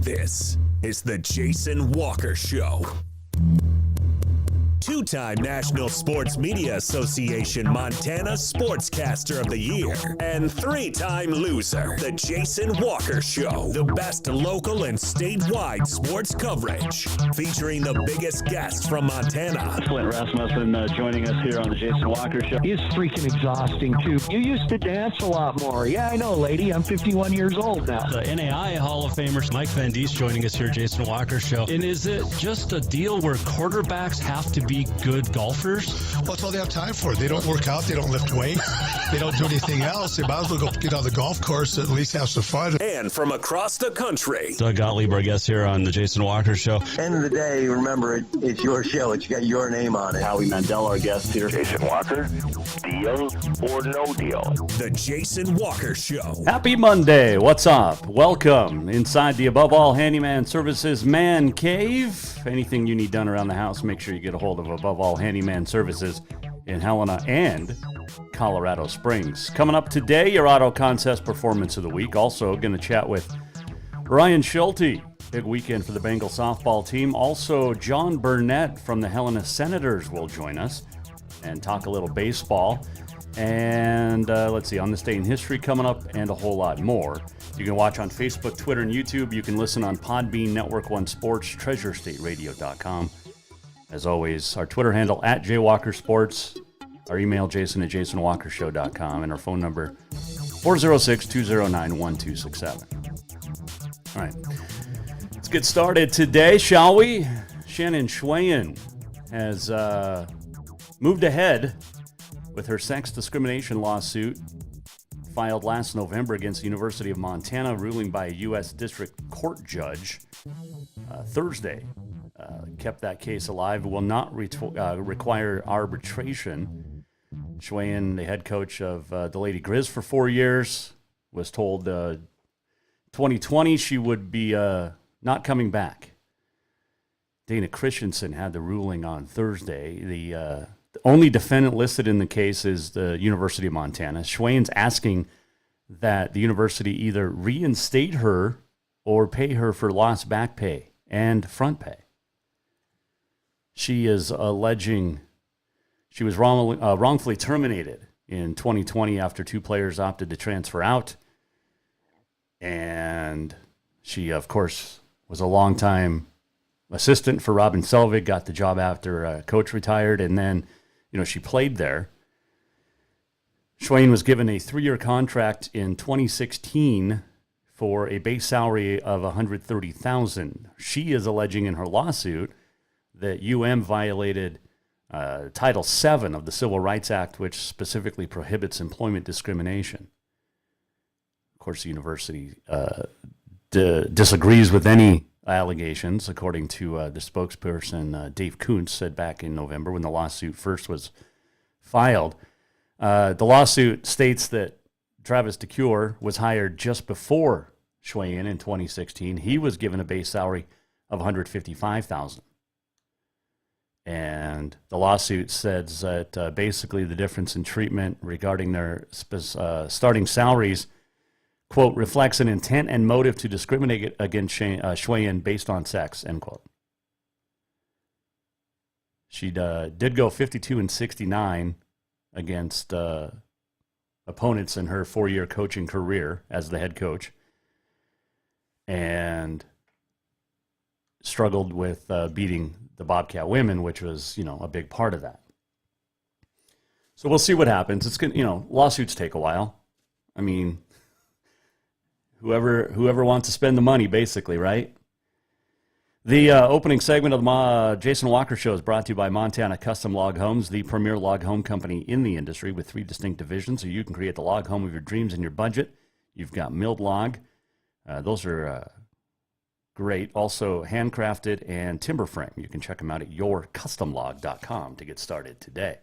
This is the Jason Walker Show. Two-time National Sports Media Association Montana Sportscaster of the Year and three-time loser, the Jason Walker Show. The best local and statewide sports coverage, featuring the biggest guests from Montana. Flint Rasmussen joining us here on the Jason Walker Show. He's freaking exhausting, too. You used to dance a lot more. Yeah, I know, lady. I'm 51 years old now. The NAI Hall of Famer Mike Van Diest joining us here, Jason Walker Show. And is it just a deal where quarterbacks have to be good golfers? Well, that's all they have time for. They don't work out. They don't lift weights. They don't do anything else. They might as well go get on the golf course and at least have some fun. And from across the country, Doug Gottlieb, our guest here on the Jason Walker Show. End of the day, remember, it's your show. It's got your name on it. Howie Mandel, our guest here. Jason Walker, deal or no deal? the Jason Walker Show. Happy Monday. What's up? Welcome inside the Above All Handyman Services Man Cave. Anything you need done around the house, make sure you get a hold of Above All Handyman Services in Helena and Colorado Springs. Coming up today, your Auto Contest Performance of the Week. Also going to chat with Ryan Schulte. Big weekend for the Bengal softball team. Also, John Burnett from the Helena Senators will join us and talk a little baseball. And let's see, on this day in history coming up and a whole lot more. You can watch on Facebook, Twitter, and YouTube. You can listen on Podbean, Network One Sports, TreasureStateRadio.com. As always, our Twitter handle at JWalkerSports. Our email, Jason at JasonWalkerShow.com. And our phone number, 406-209-1267. All right. Let's get started today, shall we? Shannon Schweyen has moved ahead with her sex discrimination lawsuit filed last November against the University of Montana, ruling by a U.S. District Court judge Thursday. Kept that case alive. Will not require arbitration. Schweyen, the head coach of the Lady Grizz for 4 years, was told 2020 she would be not coming back. Dana Christensen had the ruling on Thursday. The only defendant listed in the case is the University of Montana. Schweyen's asking that the university either reinstate her or pay her for lost back pay and front pay. She is alleging she was wrongfully terminated in 2020 after two players opted to transfer out. And she, of course, was a longtime assistant for Robin Selvig, got the job after coach retired, and then, she played there. Schweyen was given a 3-year contract in 2016 for a base salary of $130,000. She is alleging in her lawsuit that UM violated Title VII of the Civil Rights Act, which specifically prohibits employment discrimination. Of course, the university disagrees with any allegations, according to the spokesperson Dave Kuntz said back in November when the lawsuit first was filed. The lawsuit states that Travis DeCure was hired just before Schweyen in 2016. He was given a base salary of $155,000. And the lawsuit says that basically the difference in treatment regarding their starting salaries, quote, reflects an intent and motive to discriminate against Schweyen based on sex, end quote. She did go 52-69 against opponents in her 4-year coaching career as the head coach, and struggled with beating the Bobcat women, which was, a big part of that. So we'll see what happens. It's going, lawsuits take a while. I mean, whoever wants to spend the money, basically, right? The opening segment of the Jason Walker Show is brought to you by Montana Custom Log Homes, the premier log home company in the industry with 3 distinct divisions, so you can create the log home of your dreams in your budget. You've got milled log. Those are great. Also handcrafted and timber frame. You can check them out at yourcustomlog.com to get started today.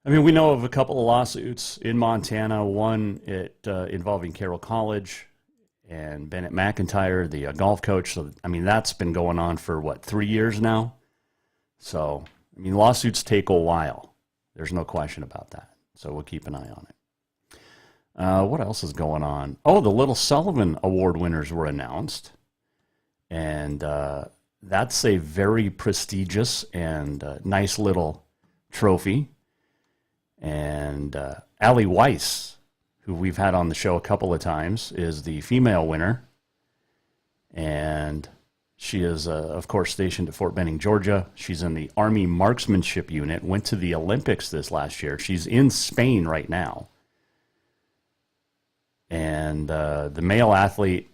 We know of a couple of lawsuits in Montana, one involving Carroll College and Bennett McIntyre, the golf coach. So, that's been going on for, 3 years now? So, lawsuits take a while. There's no question about that. So we'll keep an eye on it. What else is going on? Oh, the Little Sullivan Award winners were announced. And that's a very prestigious and nice little trophy. And Allie Weiss, who we've had on the show a couple of times, is the female winner. And she is, of course, stationed at Fort Benning, Georgia. She's in the Army Marksmanship Unit, went to the Olympics this last year. She's in Spain right now. And the male athlete,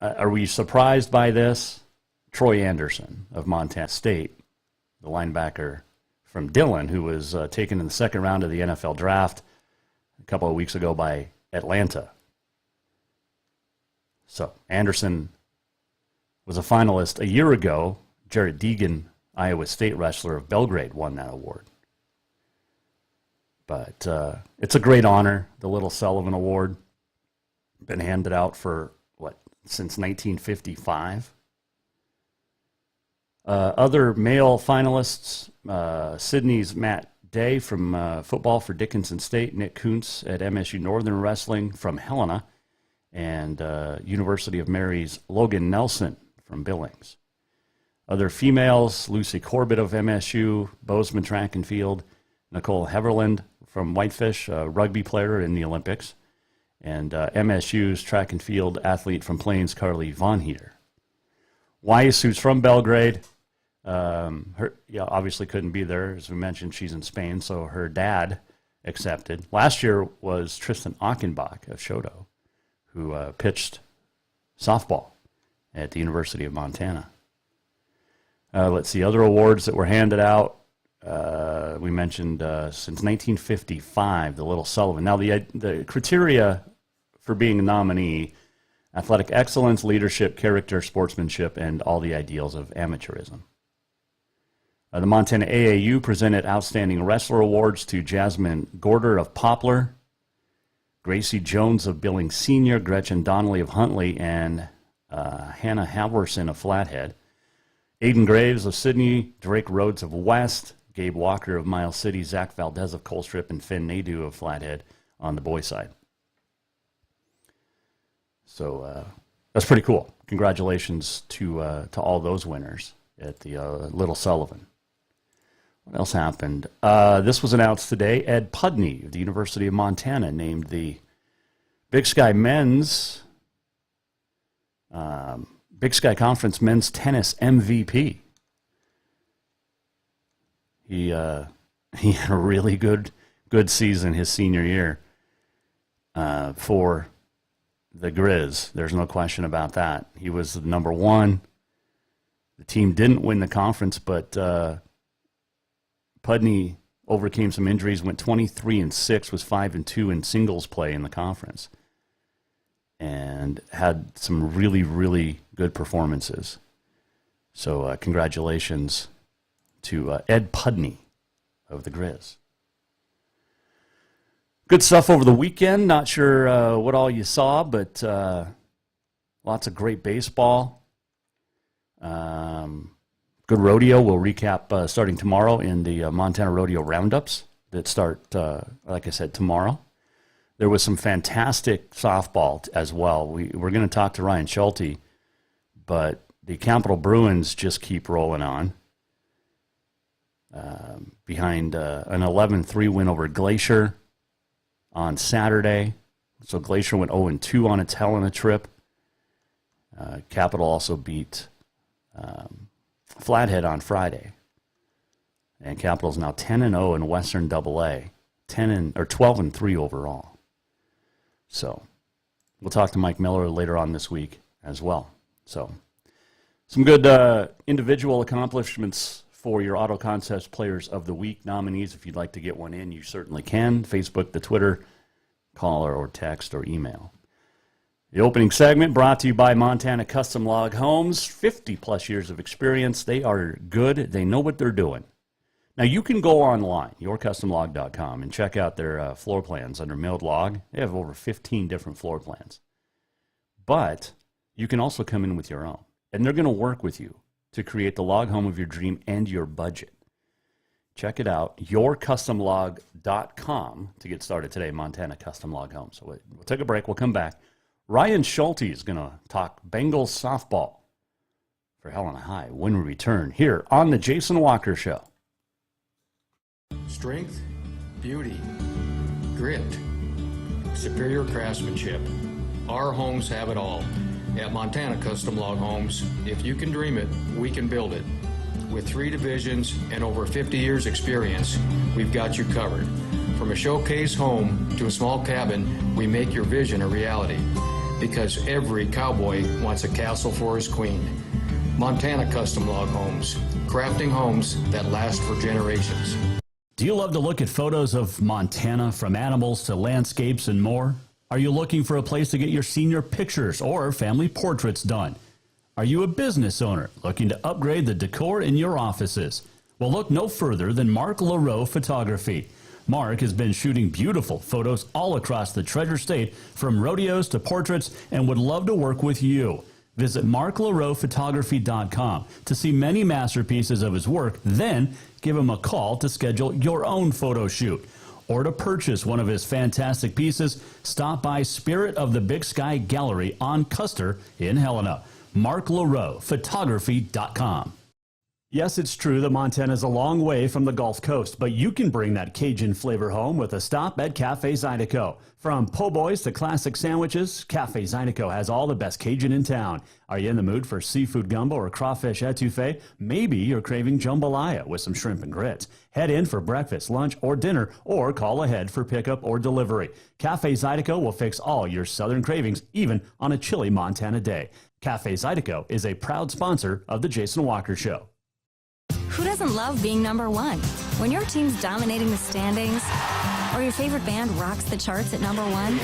are we surprised by this? Troy Anderson of Montana State, the linebacker from Dillon, who was taken in the second round of the NFL draft a couple of weeks ago by Atlanta. So Anderson was a finalist a year ago. Jared Deegan, Iowa State wrestler of Belgrade, won that award. But it's a great honor, the Little Sullivan Award. Been handed out for, since 1955. Other male finalists, Sydney's Matt Day from football for Dickinson State, Nick Kuntz at MSU Northern Wrestling from Helena, and University of Mary's Logan Nelson from Billings. Other females, Lucy Corbett of MSU, Bozeman Track and Field, Nicole Heverland from Whitefish, a rugby player in the Olympics, and MSU's track and field athlete from Plains, Carly Von Heater. Weiss, who's from Belgrade, obviously couldn't be there. As we mentioned, she's in Spain, so her dad accepted. Last year was Tristan Achenbach of Schulte, who pitched softball at the University of Montana. Let's see, other awards that were handed out. We mentioned since 1955, the Little Sullivan. Now, the criteria for being a nominee: athletic excellence, leadership, character, sportsmanship, and all the ideals of amateurism. The Montana AAU presented Outstanding Wrestler Awards to Jasmine Gorder of Poplar, Gracie Jones of Billings Senior, Gretchen Donnelly of Huntley, and Hannah Halverson of Flathead. Aiden Graves of Sydney, Drake Rhodes of West, Gabe Walker of Miles City, Zach Valdez of Colstrip, and Finn Nadeau of Flathead on the boys' side. So that's pretty cool. Congratulations to all those winners at the Little Sullivan. What else happened? This was announced today. Ed Pudney of the University of Montana named the Big Sky Men's Big Sky Conference Men's Tennis MVP. He had a really good season his senior year for the Grizz. There's no question about that. He was the number one. The team didn't win the conference, but Pudney overcame some injuries, went 23-6, was 5-2 in singles play in the conference, and had some really, really good performances. So congratulations to Ed Pudney of the Grizz. Good stuff over the weekend. Not sure what all you saw, but lots of great baseball. Good rodeo. We'll recap starting tomorrow in the Montana Rodeo Roundups that start, like I said, tomorrow. There was some fantastic softball as well. We're going to talk to Ryan Schulte, but the Capital Bruins just keep rolling on. Behind an 11-3 win over Glacier on Saturday. So Glacier went 0-2 on its Helena trip. Capital also beat Flathead on Friday. And Capital's now 10-0 in Western AA, 12-3 overall. So we'll talk to Mike Miller later on this week as well. So some good individual accomplishments for your Auto Contest Players of the Week nominees. If you'd like to get one in, you certainly can. Facebook, the Twitter, call or text or email. The opening segment brought to you by Montana Custom Log Homes. 50-plus years of experience. They are good. They know what they're doing. Now, you can go online, yourcustomlog.com, and check out their floor plans under milled log. They have over 15 different floor plans. But you can also come in with your own, and they're going to work with you to create the log home of your dream and your budget. Check it out, yourcustomlog.com to get started today, Montana Custom Log Home. So we'll take a break. We'll come back. Ryan Schulte is going to talk Bengals softball for Helena High when we return here on the Jason Walker Show. Strength, beauty, grit, superior craftsmanship. Our homes have it all. At Montana Custom Log Homes, if you can dream it, we can build it. With 3 divisions and over 50 years experience, we've got you covered. From a showcase home to a small cabin, we make your vision a reality. Because every cowboy wants a castle for his queen. Montana Custom Log Homes, crafting homes that last for generations. Do you love to look at photos of Montana, from animals to landscapes and more? Are you looking for a place to get your senior pictures or family portraits done? Are you a business owner looking to upgrade the decor in your offices? Well, look no further than Mark Laro Photography. Mark has been shooting beautiful photos all across the Treasure State, from rodeos to portraits, and would love to work with you. Visit marklarophotography.com to see many masterpieces of his work, then give him a call to schedule your own photo shoot. Or to purchase one of his fantastic pieces, stop by Spirit of the Big Sky Gallery on Custer in Helena. marklarophotography.com. Yes, it's true that Montana is a long way from the Gulf Coast, but you can bring that Cajun flavor home with a stop at Cafe Zydeco. From po' boys to classic sandwiches, Cafe Zydeco has all the best Cajun in town. Are you in the mood for seafood gumbo or crawfish etouffee? Maybe you're craving jambalaya with some shrimp and grits. Head in for breakfast, lunch, or dinner, or call ahead for pickup or delivery. Cafe Zydeco will fix all your southern cravings, even on a chilly Montana day. Cafe Zydeco is a proud sponsor of The Jason Walker Show. Who doesn't love being number one? When your team's dominating the standings, or your favorite band rocks the charts at number one,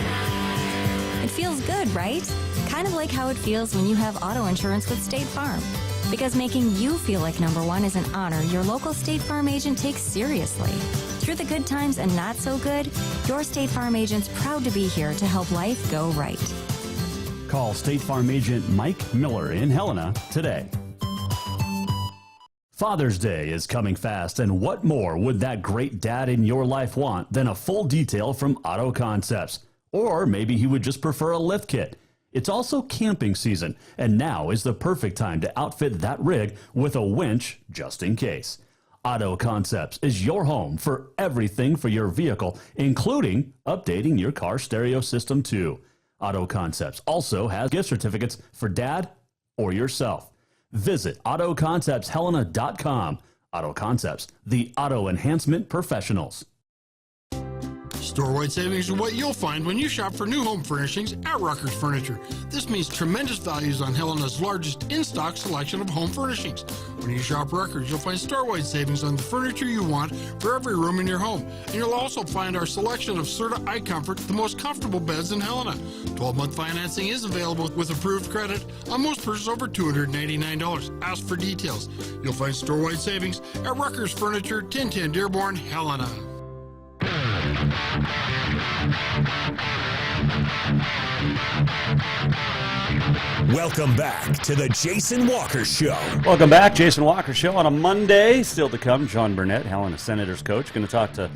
it feels good, right? Kind of like how it feels when you have auto insurance with State Farm. Because making you feel like number one is an honor your local State Farm agent takes seriously. Through the good times and not so good, your State Farm agent's proud to be here to help life go right. Call State Farm agent Mike Miller in Helena today. Father's Day is coming fast, and what more would that great dad in your life want than a full detail from Auto Concepts? Or maybe he would just prefer a lift kit. It's also camping season, and now is the perfect time to outfit that rig with a winch just in case. Auto Concepts is your home for everything for your vehicle, including updating your car stereo system too. Auto Concepts also has gift certificates for dad or yourself. Visit AutoConceptsHelena.com. Auto Concepts, the auto enhancement professionals. Store-wide savings are what you'll find when you shop for new home furnishings at Rucker's Furniture. This means tremendous values on Helena's largest in-stock selection of home furnishings. When you shop Rucker's, you'll find store-wide savings on the furniture you want for every room in your home. And you'll also find our selection of Serta iComfort, the most comfortable beds in Helena. 12-month financing is available with approved credit on most purchases over $289. Ask for details. You'll find store-wide savings at Rucker's Furniture, 1010 Dearborn, Helena. Welcome back to the Jason Walker Show. Welcome back, Jason Walker Show on a Monday. Still to come, John Burnett, Helena Senators coach. Going to talk to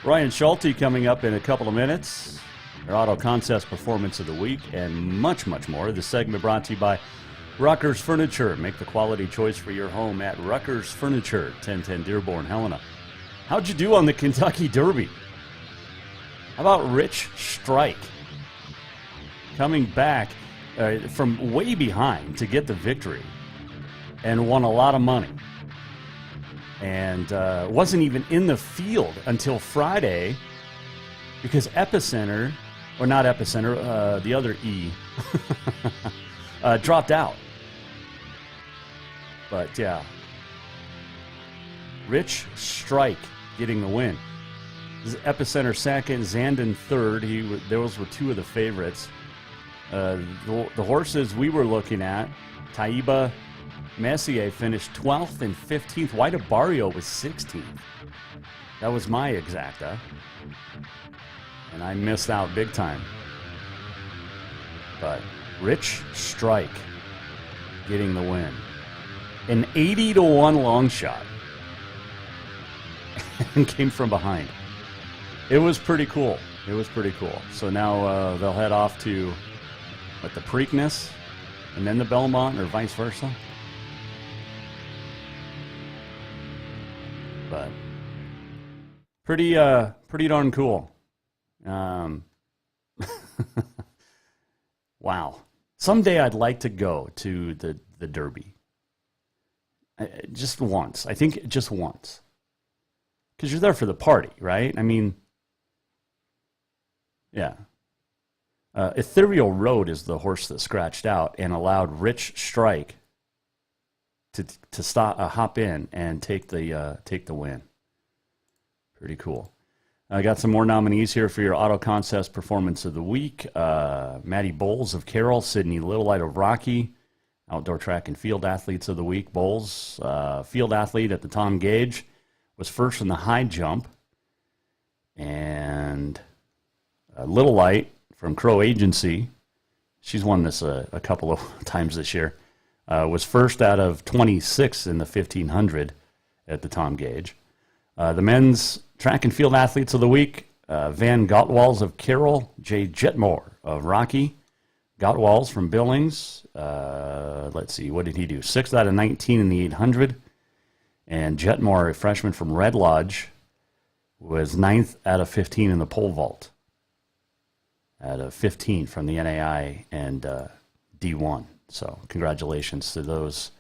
Ryan Schulte coming up in a couple of minutes. Their Auto Concepts Performance of the Week and much, much more. This segment brought to you by Rucker's Furniture. Make the quality choice for your home at Rucker's Furniture, 1010 Dearborn, Helena. How'd you do on the Kentucky Derby? How about Rich Strike coming back from way behind to get the victory and won a lot of money, and wasn't even in the field until Friday because Epicenter, or not Epicenter, the other E, dropped out. But yeah, Rich Strike getting the win. Epicenter second, Zandon third. Those were two of the favorites. The horses we were looking at, Taiba Messier finished 12th and 15th. White Barrio was 16th. That was my exacta. And I missed out big time. But Rich Strike getting the win. An 80-1 long shot. and came from behind. It was pretty cool. So now they'll head off to the Preakness and then the Belmont, or vice versa. But pretty darn cool. Wow. Someday I'd like to go to the Derby. Just once. I think just once. Because you're there for the party, right? I mean, yeah. Ethereal Road is the horse that scratched out and allowed Rich Strike to stop, hop in and take the win. Pretty cool. I got some more nominees here for your Auto Contest Performance of the Week. Maddie Bowles of Carroll, Sydney Littlelight of Rocky, Outdoor Track and Field Athletes of the Week. Bowles, field athlete at the Tom Gage, was first in the high jump. And Littlelight from Crow Agency, she's won this a couple of times this year, was first out of 26 in the 1500 at the Tom Gage. The men's track and field athletes of the week, Van Gottwals of Carroll, Jay Jetmore of Rocky, Gottwals from Billings, let's see, what did he do? 6th out of 19 in the 800. And Jetmore, a freshman from Red Lodge, was 9th out of 15 in the pole vault. Out of 15 from the NAI and D1. So congratulations to those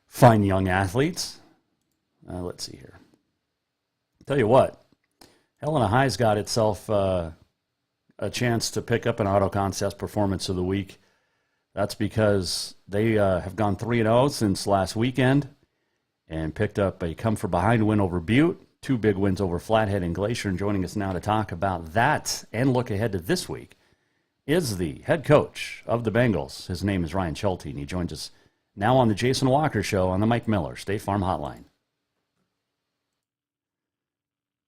fine young athletes. Let's see here. Tell you what, Helena High's got itself a chance to pick up an Auto Contest Performance of the Week. That's because they have gone 3-0 since last weekend and picked up a come-from-behind win over Butte, 2 big wins over Flathead and Glacier. And joining us now to talk about that and look ahead to this week is the head coach of the Bengals. His name is Ryan Schulte, and he joins us now on the Jason Walker Show on the Mike Miller State Farm Hotline.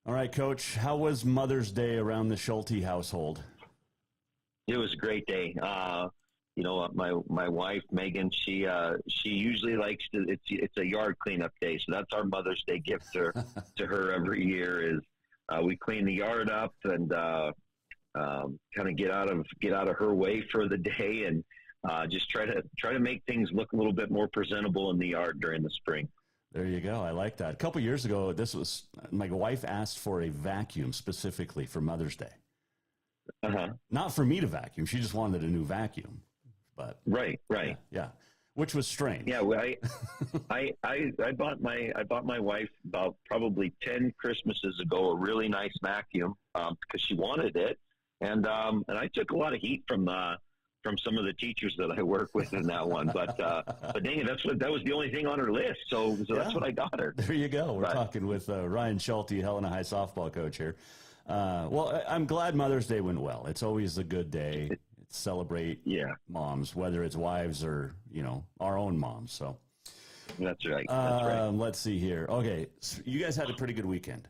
All right, Coach, how was Mother's Day around the Schulte household? It was a great day. My wife Megan, she usually likes to. It's a yard cleanup day, so that's our Mother's Day gift to her every year. Is we clean the yard up and kind of get out of her way for the day, and just try to make things look a little bit more presentable in the yard during the spring. There you go. I like that. A couple years ago, my wife asked for a vacuum specifically for Mother's Day. Not for me to vacuum. She just wanted a new vacuum. But right. Yeah. Which was strange. Yeah, I bought my wife about probably 10 Christmases ago a really nice vacuum because she wanted it, and I took a lot of heat from some of the teachers that I work with in that one. But dang it, that was the only thing on her list. So that's what I got her. There you go. We're talking with Ryan Schulte, Helena High softball coach here. Well, I'm glad Mother's Day went well. It's always a good day. Celebrate moms, whether it's wives or, our own moms. So that's right. Let's see here. Okay. So you guys had a pretty good weekend.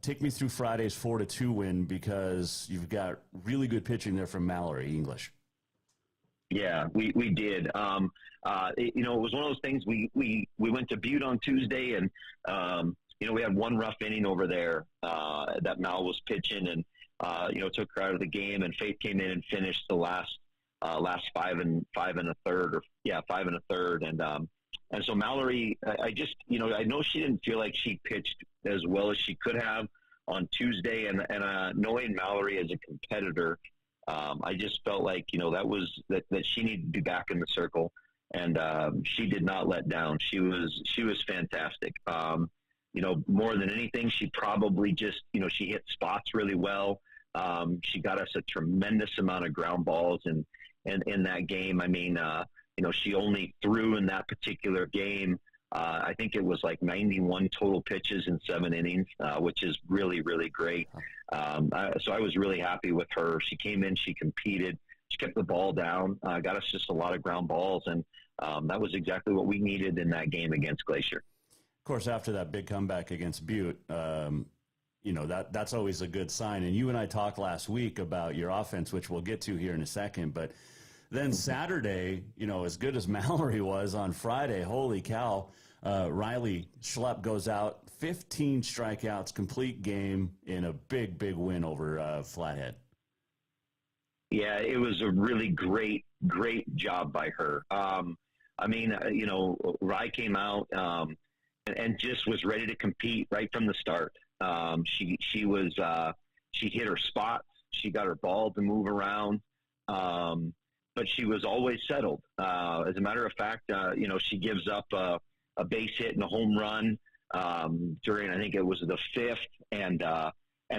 Take me through Friday's 4-2 win, because you've got really good pitching there from Mallory English. Yeah, we did. It was one of those things. We went to Butte on Tuesday, and we had one rough inning over there that Mal was pitching, and took her out of the game, and Faith came in and finished the last 5 and a third, 5 and a third, and so Mallory, I know she didn't feel like she pitched as well as she could have on Tuesday, and knowing Mallory as a competitor, I just felt like that she needed to be back in the circle, and she did not let down. She was fantastic. More than anything, she probably just she hit spots really well. She got us a tremendous amount of ground balls, and in that game, I mean, she only threw in that particular game. I think it was like 91 total pitches in 7 innings, which is really, really great. So I was really happy with her. She came in, she competed, she kept the ball down, got us just a lot of ground balls, and that was exactly what we needed in that game against Glacier. Of course, after that big comeback against Butte, that's always a good sign. And you and I talked last week about your offense, which we'll get to here in a second. But then Saturday, as good as Mallory was on Friday, holy cow, Riley Schlepp goes out, 15 strikeouts, complete game in a big, big win over Flathead. Yeah, it was a really great job by her. Rye came out and just was ready to compete right from the start. She hit her spots. She got her ball to move around, but she was always settled. As a matter of fact, she gives up a base hit and a home run during, I think it was the fifth, and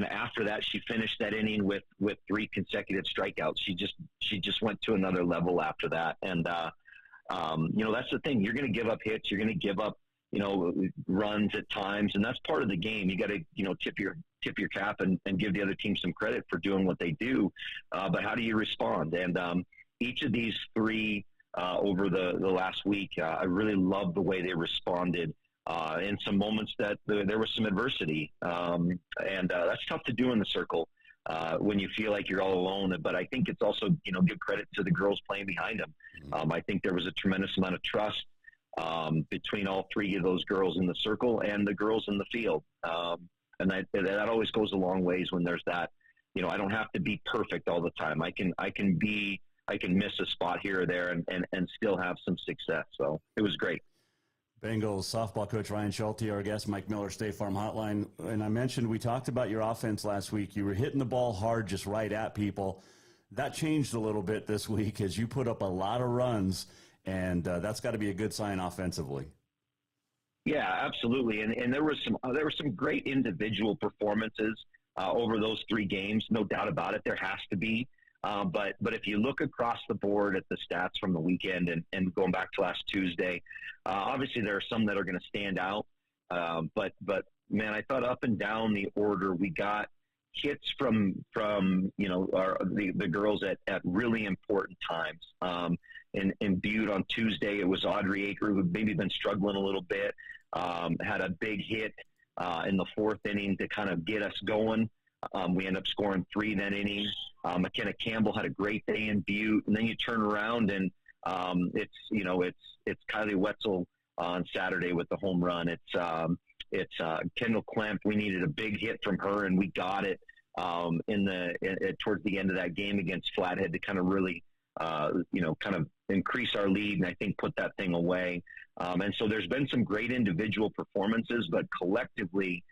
after that, she finished that inning with 3 consecutive strikeouts. She just went to another level after that, and that's the thing. You're going to give up hits. You're going to give up runs at times, and that's part of the game. You got to tip your cap and give the other team some credit for doing what they do. But how do you respond? And each of these 3 over the last week, I really loved the way they responded. In some moments that there was some adversity, and that's tough to do in the circle when you feel like you're all alone. But I think it's also give credit to the girls playing behind them. I think there was a tremendous amount of trust between all 3 of those girls in the circle and the girls in the field, and that always goes a long ways when there's that. I don't have to be perfect all the time. I can miss a spot here or there and still have some success. So it was great. Bengals softball coach Ryan Schulte, our guest, Mike Miller, State Farm Hotline. And I mentioned we talked about your offense last week. You were hitting the ball hard, just right at people. That changed a little bit this week as you put up a lot of runs, and that's got to be a good sign offensively. Yeah, absolutely. And there were some great individual performances over those 3 games, no doubt about it. There has to be. But if you look across the board at the stats from the weekend and going back to last Tuesday, obviously there are some that are going to stand out. But man, I thought up and down the order, we got hits from the girls at really important times. In Butte on Tuesday, it was Audrey Aker, who maybe been struggling a little bit, had a big hit in the 4th inning to kind of get us going. We ended up scoring 3 that inning. McKenna Campbell had a great day in Butte, and then you turn around and it's Kylie Wetzel on Saturday with the home run. It's Kendall Klemp. We needed a big hit from her, and we got it towards the end of that game against Flathead to kind of really kind of increase our lead, and I think put that thing away. And so there's been some great individual performances, but collectively.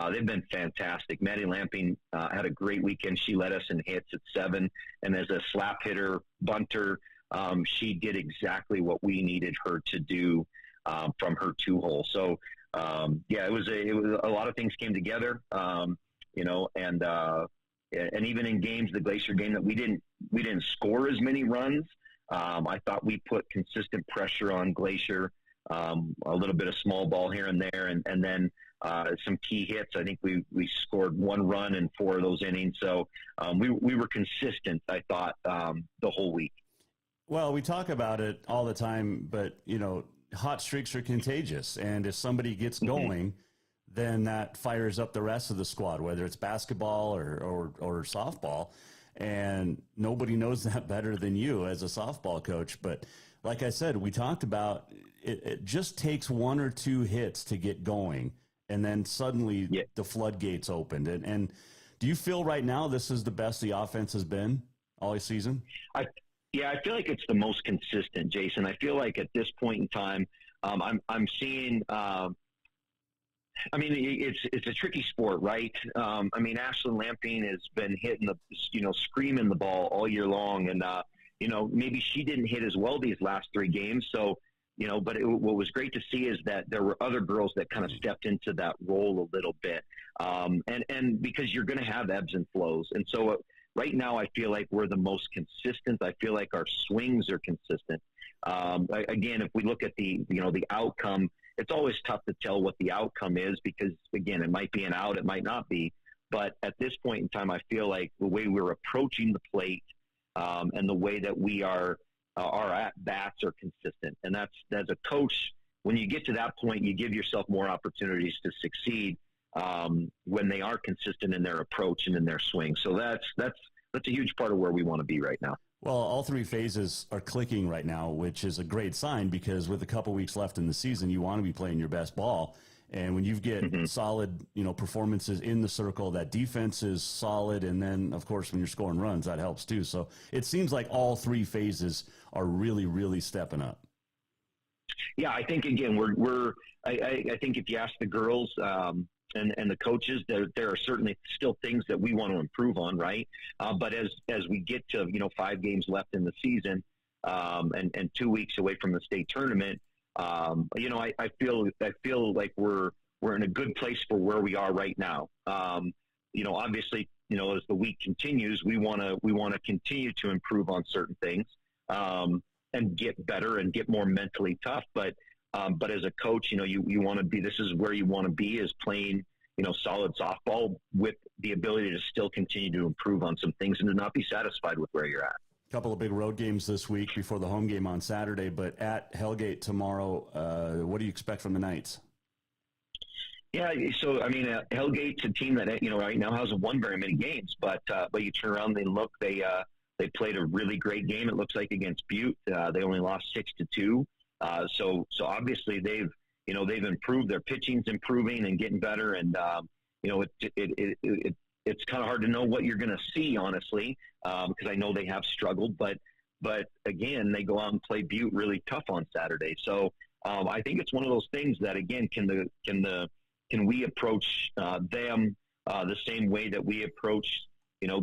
They've been fantastic. Maddie Lamping had a great weekend. She led us in hits at 7, and as a slap hitter, bunter, she did exactly what we needed her to do from her 2-hole. So, it was a lot of things came together, and even in games, the Glacier game that we didn't score as many runs. I thought we put consistent pressure on Glacier, a little bit of small ball here and there, and then. Some key hits. I think we scored 1 run in 4 of those innings. So we were consistent, I thought, the whole week. Well, we talk about it all the time, but, hot streaks are contagious. And if somebody gets going, then that fires up the rest of the squad, whether it's basketball or softball. And nobody knows that better than you as a softball coach. But like I said, we talked about it just takes 1 or 2 hits to get going. And then suddenly the floodgates opened. And do you feel right now this is the best the offense has been all season? I feel like it's the most consistent, Jason. I feel like at this point in time, I'm seeing. It's a tricky sport, right? Ashlyn Lamping has been hitting screaming the ball all year long, and maybe she didn't hit as well these last 3 games, so. But what was great to see is that there were other girls that kind of stepped into that role a little bit. And because you're going to have ebbs and flows. And so right now I feel like we're the most consistent. I feel like our swings are consistent. Again, if we look at the outcome, it's always tough to tell what the outcome is because, again, it might be an out, it might not be. But at this point in time, I feel like the way we're approaching the plate and the way that we are – our at-bats are consistent. And that's, as a coach, when you get to that point, you give yourself more opportunities to succeed when they are consistent in their approach and in their swing. So that's a huge part of where we want to be right now. Well, all three phases are clicking right now, which is a great sign because with a couple weeks left in the season, you want to be playing your best ball. And when you get solid, performances in the circle, that defense is solid. And then, of course, when you're scoring runs, that helps too. So it seems like all three phases are really, really stepping up. Yeah, I think, again, I think if you ask the girls and the coaches, there are certainly still things that we want to improve on, right? But as we get to, 5 games left in the season and 2 weeks away from the state tournament, I feel like we're in a good place for where we are right now. Obviously, as the week continues, we want to continue to improve on certain things and get better and get more mentally tough. But as a coach, you want to be. This is where you want to be, is playing solid softball with the ability to still continue to improve on some things and to not be satisfied with where you're at. Couple of big road games this week before the home game on Saturday, but at Hellgate tomorrow, what do you expect from the Knights? Yeah, so Hellgate's a team that right now hasn't won very many games, but you turn around and look, they played a really great game. It looks like against Butte, they only lost 6-2. So obviously they've improved. Their pitching's improving and getting better, and it's kind of hard to know what you're going to see, honestly, because I know they have struggled. But again, they go out and play Butte really tough on Saturday. So I think it's one of those things that, again, can we approach them the same way that we approach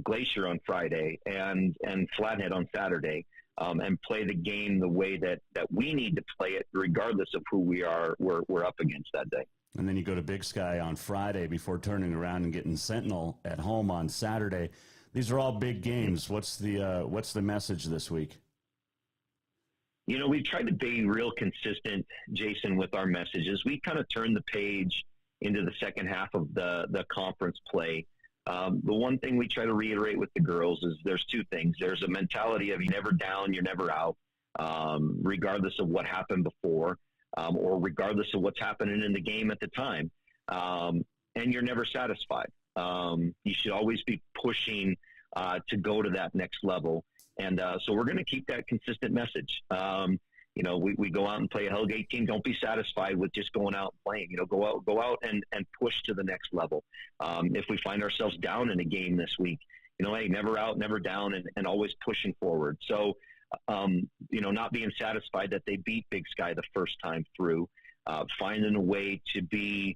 Glacier on Friday and Flathead on Saturday, and play the game the way that we need to play it, regardless of who we're up against that day. And then you go to Big Sky on Friday before turning around and getting Sentinel at home on Saturday. These are all big games. What's the message this week? We've tried to be real consistent, Jason, with our messages. We kind of turned the page into the second half of the conference play. The one thing we try to reiterate with the girls is there's two things. There's a mentality of you're never down, you're never out, regardless of what happened before. Or regardless of what's happening in the game at the time. And you're never satisfied. You should always be pushing to go to that next level. And so we're going to keep that consistent message. We go out and play a Hellgate team. Don't be satisfied with just going out and playing. Go out and push to the next level. If we find ourselves down in a game this week, hey, never out, never down, and always pushing forward. So, not being satisfied that they beat Big Sky the first time through, finding a way to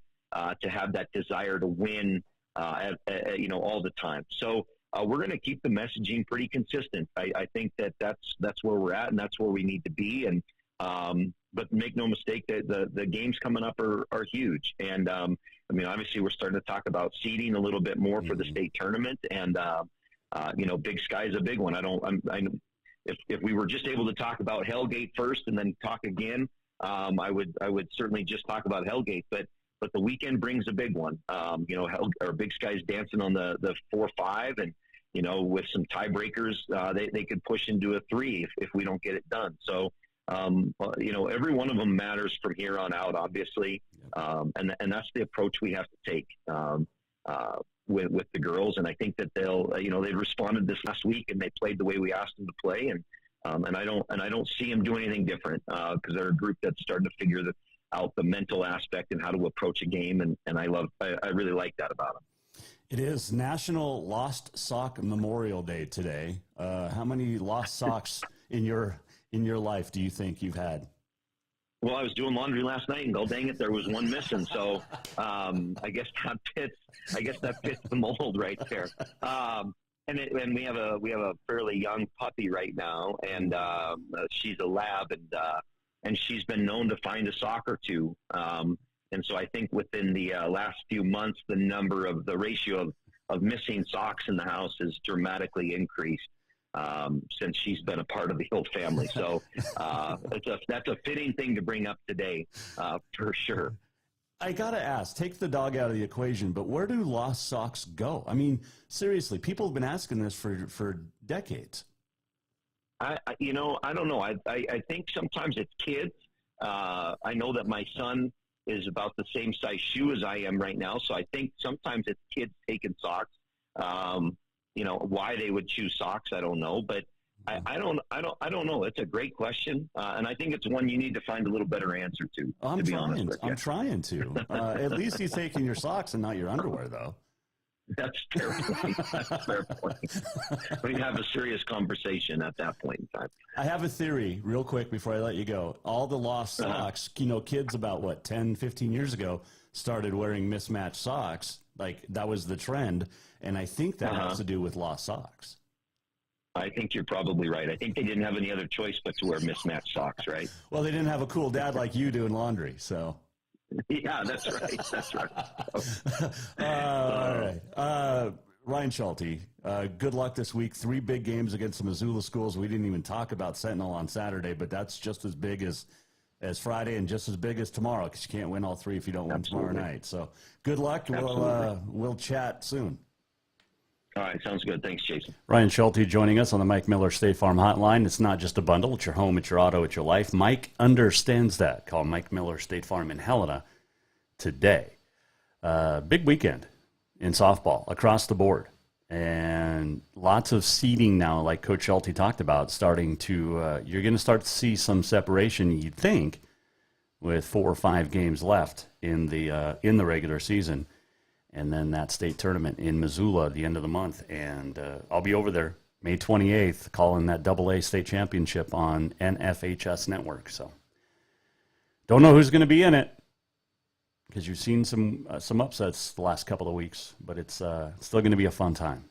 have that desire to win, all the time. So we're going to keep the messaging pretty consistent. I think that's where we're at, and that's where we need to be. And but make no mistake that the games coming up are huge. And obviously we're starting to talk about seeding a little bit more for the state tournament, and Big Sky is a big one. If we were just able to talk about Hellgate first and then talk again, I would certainly just talk about Hellgate. But the weekend brings a big one. Big Sky's dancing on the 4-5, and with some tiebreakers, they could push into a 3 if we don't get it done. So every one of them matters from here on out, obviously, and that's the approach we have to take. With the girls, and I think that they responded this last week and they played the way we asked them to play, and I don't see them doing anything different because they're a group that's starting to figure out the mental aspect and how to approach a game, and I really like that about them. It is National Lost Sock Memorial Day today. How many lost socks in your life do you think you've had? Well, I was doing laundry last night, and dang it, there was one missing. So I guess that fits the mold right there. And we have a fairly young puppy right now, and she's a lab, and she's been known to find a sock or two. And so I think within the last few months, the ratio of missing socks in the house has dramatically increased. Since she's been a part of the whole family. So that's a fitting thing to bring up today, for sure. I got to ask, take the dog out of the equation, but where do lost socks go? I mean, seriously, people have been asking this for decades. I don't know. I think sometimes it's kids. I know that my son is about the same size shoe as I am right now, so I think sometimes it's kids taking socks. Why they would choose socks, I don't know. But I don't know. It's a great question, and I think it's one you need to find a little better answer to. I'm be honest with you. I'm trying to. At least he's taking your socks and not your underwear, though. That's a fair point. That's a fair point. We have a serious conversation at that point in time. I have a theory, real quick, before I let you go. All the lost socks, kids about, 10, 15 years ago started wearing mismatched socks. Like, that was the trend, and I think that has to do with lost socks. I think you're probably right. I think they didn't have any other choice but to wear mismatched socks, right? Well, they didn't have a cool dad like you doing laundry, so. Yeah, that's right. That's right. All right. Ryan Schulte, good luck this week. 3 big games against the Missoula schools. We didn't even talk about Sentinel on Saturday, but that's just as big as Friday and just as big as tomorrow, because you can't win all 3 if you don't win tomorrow night. So good luck. We'll chat soon. All right, sounds good. Thanks, Jason. Ryan Schulte joining us on the Mike Miller State Farm Hotline. It's not just a bundle. It's your home, it's your auto, it's your life. Mike understands that. Call Mike Miller State Farm in Helena today. Big weekend in softball across the board. And lots of seeding now, like Coach Schulte talked about, starting to you're going to start to see some separation, you'd think, with 4 or 5 games left in the regular season. And then that state tournament in Missoula at the end of the month. And I'll be over there May 28th calling that AA state championship on NFHS Network. So don't know who's going to be in it, because you've seen some upsets the last couple of weeks. But it's still going to be a fun time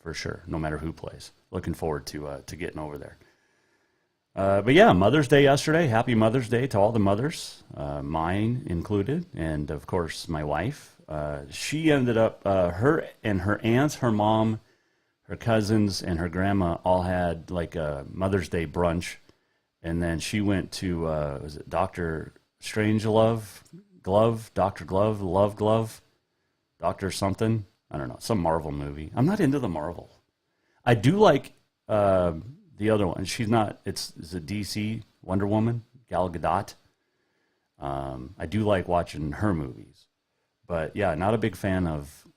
for sure, no matter who plays. Looking forward to getting over there. But yeah, Mother's Day yesterday. Happy Mother's Day to all the mothers, mine included, and of course my wife. She ended up, her and her aunts, her mom, her cousins, and her grandma all had like a Mother's Day brunch. And then she went to, was it Dr. Strangelove, Dr. Glove, Dr. something? I don't know, some Marvel movie. I'm not into the Marvel. I do like the other one. She's not, it's a DC, Wonder Woman, Gal Gadot. I do like watching her movies. But, yeah, not a big fan of,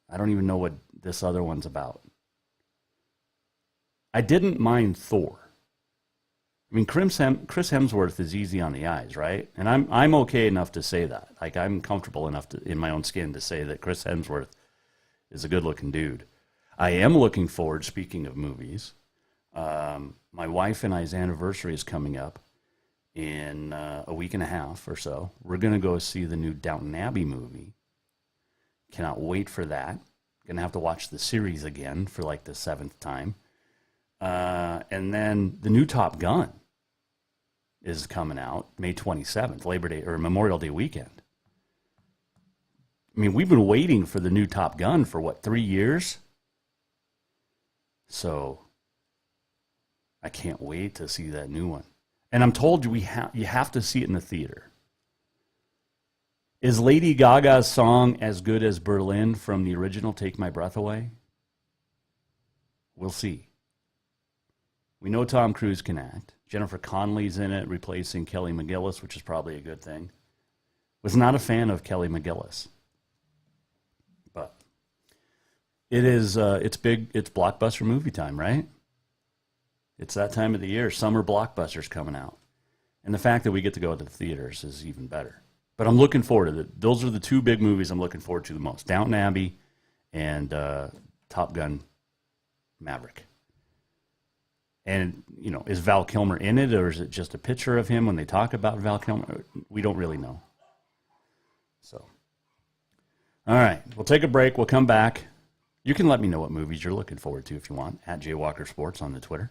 I don't even know what this other one's about. I didn't mind Thor. I mean, Chris Hemsworth is easy on the eyes, right? And I'm okay enough to say that. Like, I'm comfortable enough in my own skin to say that Chris Hemsworth is a good-looking dude. I am looking forward, speaking of movies, my wife and I's anniversary is coming up in a week and a half or so. We're going to go see the new Downton Abbey movie. Cannot wait for that. Going to have to watch the series again for like the 7th time. And then the new Top Gun is coming out May 27th, Labor Day or Memorial Day weekend. I mean, we've been waiting for the new Top Gun for 3 years? So I can't wait to see that new one. And I'm told you you have to see it in the theater. Is Lady Gaga's song as good as Berlin from the original Take My Breath Away? We'll see. We know Tom Cruise can act. Jennifer Connelly's in it, replacing Kelly McGillis, which is probably a good thing. Was not a fan of Kelly McGillis. But it's big, it's blockbuster movie time, right? It's that time of the year. Summer blockbusters coming out. And the fact that we get to go to the theaters is even better. But I'm looking forward to it. Those are the 2 big movies I'm looking forward to the most. Downton Abbey and Top Gun Maverick. And, is Val Kilmer in it, or is it just a picture of him when they talk about Val Kilmer? We don't really know. So, all right. We'll take a break. We'll come back. You can let me know what movies you're looking forward to if you want, at Jaywalker Sports on the Twitter.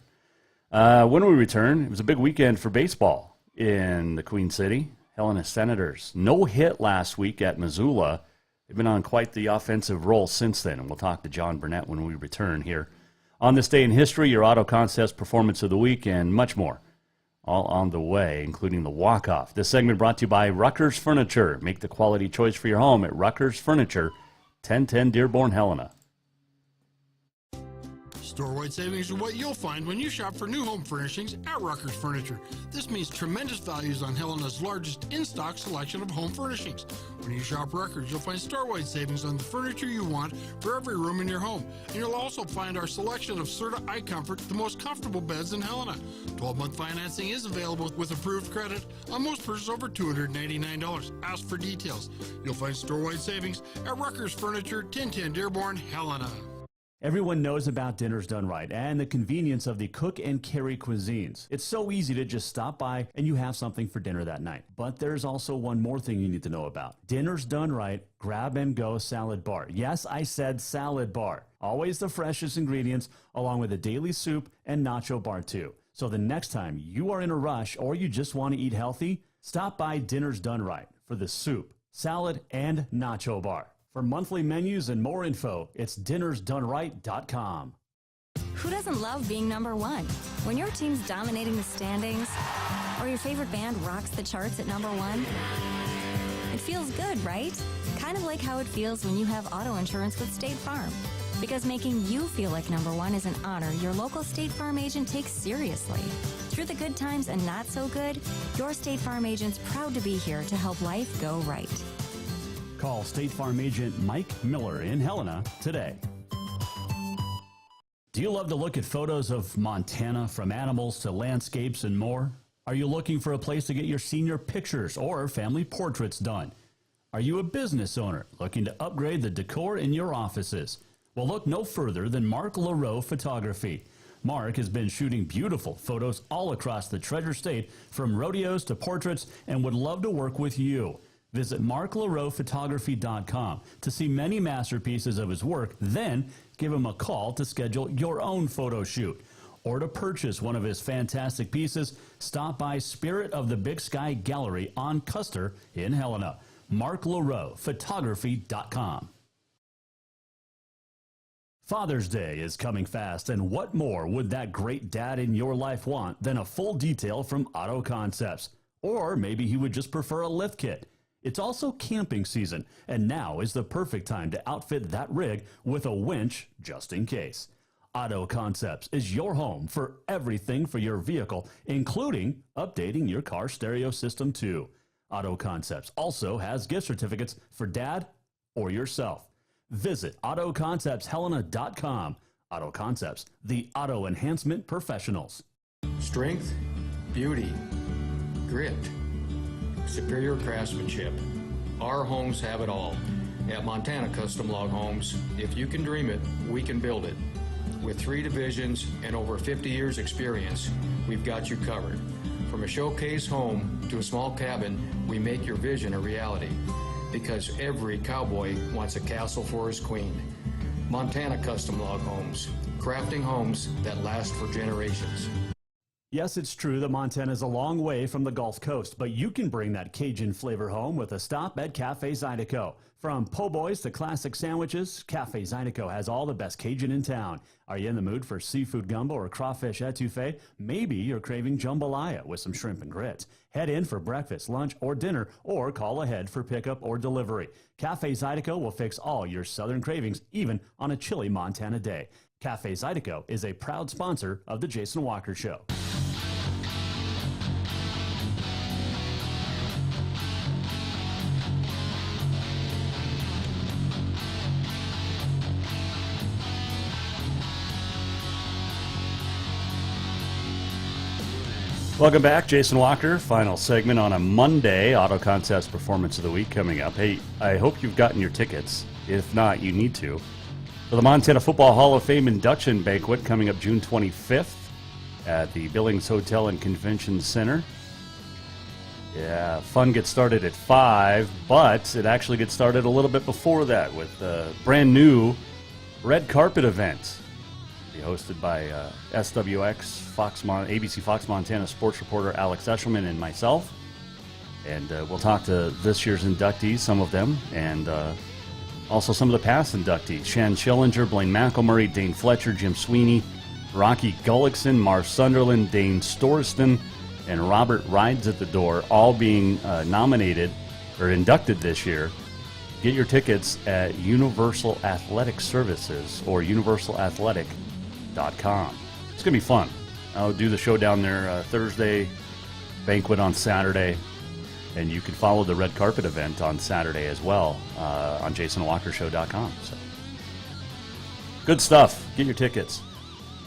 When we return, it was a big weekend for baseball in the Queen City. Helena Senators. No hit last week at Missoula. They've been on quite the offensive roll since then, and we'll talk to John Burnett when we return here. On this day in history, your auto contest performance of the week, and much more. All on the way, including the walk-off. This segment brought to you by Rucker's Furniture. Make the quality choice for your home at Rucker's Furniture, 1010 Dearborn, Helena. Store-wide savings are what you'll find when you shop for new home furnishings at Rucker's Furniture. This means tremendous values on Helena's largest in-stock selection of home furnishings. When you shop Rucker's, you'll find store-wide savings on the furniture you want for every room in your home. And you'll also find our selection of Serta iComfort, the most comfortable beds in Helena. 12-month financing is available with approved credit on most purchases over $299. Ask for details. You'll find store-wide savings at Rucker's Furniture, 1010 Dearborn, Helena. Everyone knows about Dinners Done Right and the convenience of the cook and carry cuisines. It's so easy to just stop by and you have something for dinner that night. But there's also one more thing you need to know about. Dinners Done Right Grab and Go Salad Bar. Yes, I said salad bar. Always the freshest ingredients along with a daily soup and nacho bar too. So the next time you are in a rush or you just want to eat healthy, stop by Dinners Done Right for the soup, salad, and nacho bar. For monthly menus and more info, it's dinnersdoneright.com. Who doesn't love being number one? When your team's dominating the standings, or your favorite band rocks the charts at number one, it feels good, right? Kind of like how it feels when you have auto insurance with State Farm. Because making you feel like number one is an honor your local State Farm agent takes seriously. Through the good times and not so good, your State Farm agent's proud to be here to help life go right. Call State Farm agent Mike Miller in Helena today. Do you love to look at photos of Montana, from animals to landscapes and more? Are you looking for a place to get your senior pictures or family portraits done? Are you a business owner looking to upgrade the decor in your offices? Well, look no further than Mark Laro Photography. Mark has been shooting beautiful photos all across the Treasure State, from rodeos to portraits, and would love to work with you. Visit marklarophotography.com to see many masterpieces of his work, then give him a call to schedule your own photo shoot. Or to purchase one of his fantastic pieces, stop by Spirit of the Big Sky Gallery on Custer in Helena. marklarophotography.com. Father's Day is coming fast, and what more would that great dad in your life want than a full detail from Auto Concepts? Or maybe he would just prefer a lift kit. It's also camping season, and now is the perfect time to outfit that rig with a winch just in case. Auto Concepts is your home for everything for your vehicle, including updating your car stereo system too. Auto Concepts also has gift certificates for dad or yourself. Visit AutoConceptsHelena.com. Auto Concepts, the auto enhancement professionals. Strength, beauty, grit, superior craftsmanship. Our homes have it all. At Montana Custom Log Homes, if you can dream it, we can build it. With 3 divisions and over 50 years experience, we've got you covered. From a showcase home to a small cabin, we make your vision a reality. Because every cowboy wants a castle for his queen. Montana Custom Log Homes, crafting homes that last for generations. Yes, it's true that Montana is a long way from the Gulf Coast, but you can bring that Cajun flavor home with a stop at Cafe Zydeco. From po' boys to classic sandwiches, Cafe Zydeco has all the best Cajun in town. Are you in the mood for seafood gumbo or crawfish etouffee? Maybe you're craving jambalaya with some shrimp and grits. Head in for breakfast, lunch, or dinner, or call ahead for pickup or delivery. Cafe Zydeco will fix all your southern cravings, even on a chilly Montana day. Cafe Zydeco is a proud sponsor of The Jason Walker Show. Welcome back, Jason Walker. Final segment on a Monday. Auto Concepts Performance of the Week coming up. Hey, I hope you've gotten your tickets. If not, you need to. For the Montana Football Hall of Fame induction banquet coming up June 25th at the Billings Hotel and Convention Center. Yeah, fun gets started at 5, but it actually gets started a little bit before that with a brand new red carpet event. Hosted by SWX, ABC Fox Montana sports reporter Alex Eshelman and myself. And we'll talk to this year's inductees, some of them, and also some of the past inductees. Shan Schillinger, Blaine McElmurray, Dane Fletcher, Jim Sweeney, Rocky Gullickson, Marv Sunderland, Dane Storston, and Robert Rides at the Door, all being nominated or inducted this year. Get your tickets at Universal Athletic Services or universalathletic.com. JasonWalkerShow.com. It's going to be fun. I'll do the show down there Thursday, banquet on Saturday, and you can follow the red carpet event on Saturday as well on JasonWalkerShow.com. So, good stuff. Get your tickets.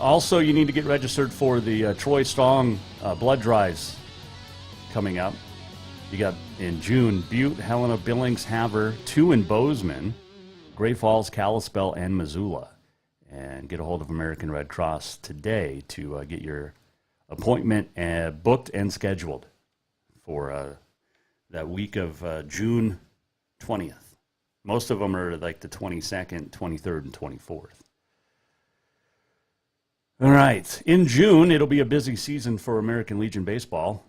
Also, you need to get registered for the Troy Strong blood drives coming up. You got in June, Butte, Helena, Billings, Havre, 2 in Bozeman, Great Falls, Kalispell, and Missoula. And get a hold of American Red Cross today to get your appointment booked and scheduled for that week of June 20th. Most of them are like the 22nd, 23rd, and 24th. All right. In June, it'll be a busy season for American Legion baseball,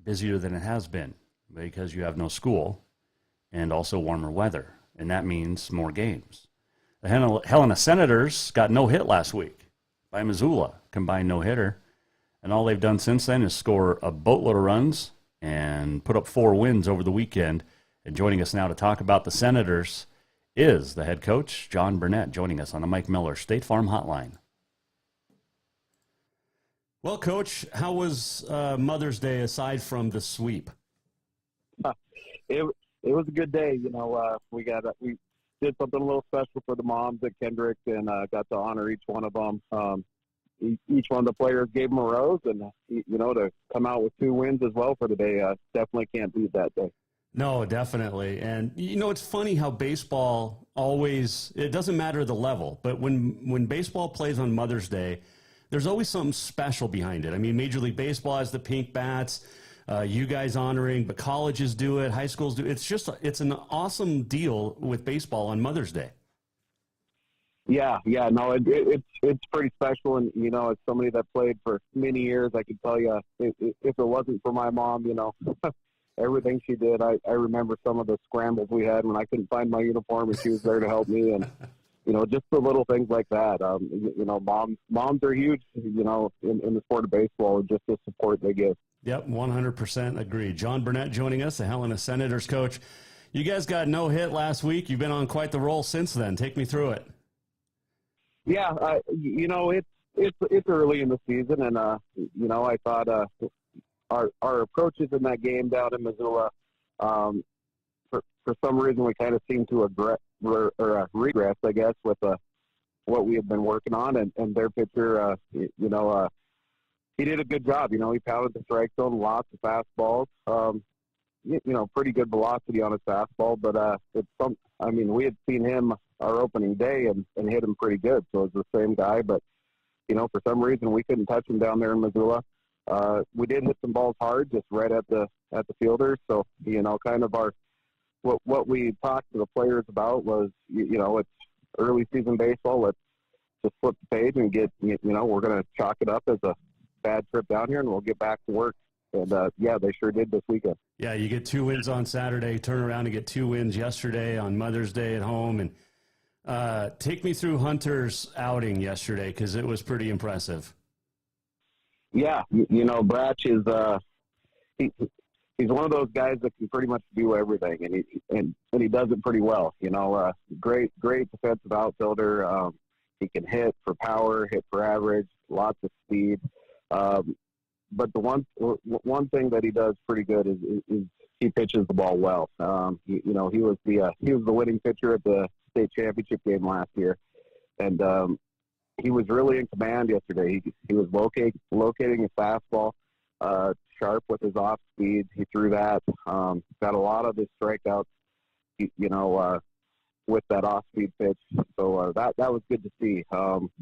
busier than it has been because you have no school and also warmer weather, and that means more games. The Helena Senators got no hit last week by Missoula, combined no-hitter, and all they've done since then is score a boatload of runs and put up 4 wins over the weekend. And joining us now to talk about the Senators is the head coach, John Burnett, joining us on the Mike Miller State Farm Hotline. Well, Coach, how was Mother's Day aside from the sweep? It was a good day. You know, we did something a little special for the moms at Kendrick and got to honor each one of them. Each one of the players gave them a rose, and you know, to come out with 2 wins as well for the day, definitely can't beat that day. No, definitely. And you know, it's funny how baseball always, it doesn't matter the level, but when baseball plays on Mother's Day, there's always something special behind it. I mean, Major League Baseball has the pink bats, you guys honoring, but colleges do it, high schools do it. It's an awesome deal with baseball on Mother's Day. Yeah, no, it's pretty special, and you know, as somebody that played for many years, I can tell you, if it wasn't for my mom, you know, everything she did, I remember some of the scrambles we had when I couldn't find my uniform, and she was there to help me, and you know, just the little things like that. You know, moms are huge, you know, in the sport of baseball, just the support they give. Yep, 100% agree. John Burnett joining us, the Helena Senators coach. You guys got no hit last week. You've been on quite the roll since then. Take me through it. Yeah, you know, it's early in the season, and you know, I thought our approaches in that game down in Missoula, for some reason, we kind of seemed to regress, I guess, with what we had been working on, and their pitcher, you know, he did a good job. You know, he pounded the strike zone, lots of fastballs. You know, pretty good velocity on his fastball, but I mean, we had seen him our opening day and hit him pretty good, so it was the same guy. But you know, for some reason, we couldn't touch him down there in Missoula. We did hit some balls hard, just right at the fielders. So you know, kind of what we talked to the players about was, you know, it's early season baseball. Let's just flip the page and get, you know, we're going to chalk it up as a bad trip down here, and we'll get back to work. And, yeah, they sure did this weekend. Yeah, you get 2 wins on Saturday, turn around and get 2 wins yesterday on Mother's Day at home. And take me through Hunter's outing yesterday, because it was pretty impressive. Yeah, you know, Bratch is he's one of those guys that can pretty much do everything, and he does it pretty well. You know, great defensive outfielder. He can hit for power, hit for average, lots of speed. But the one thing that he does pretty good is he pitches the ball well. You know, he was the winning pitcher at the state championship game last year, and he was really in command yesterday. He was locating his fastball sharp with his off speed. He threw that. Got a lot of his strikeouts, you know, with that off speed pitch. So that was good to see.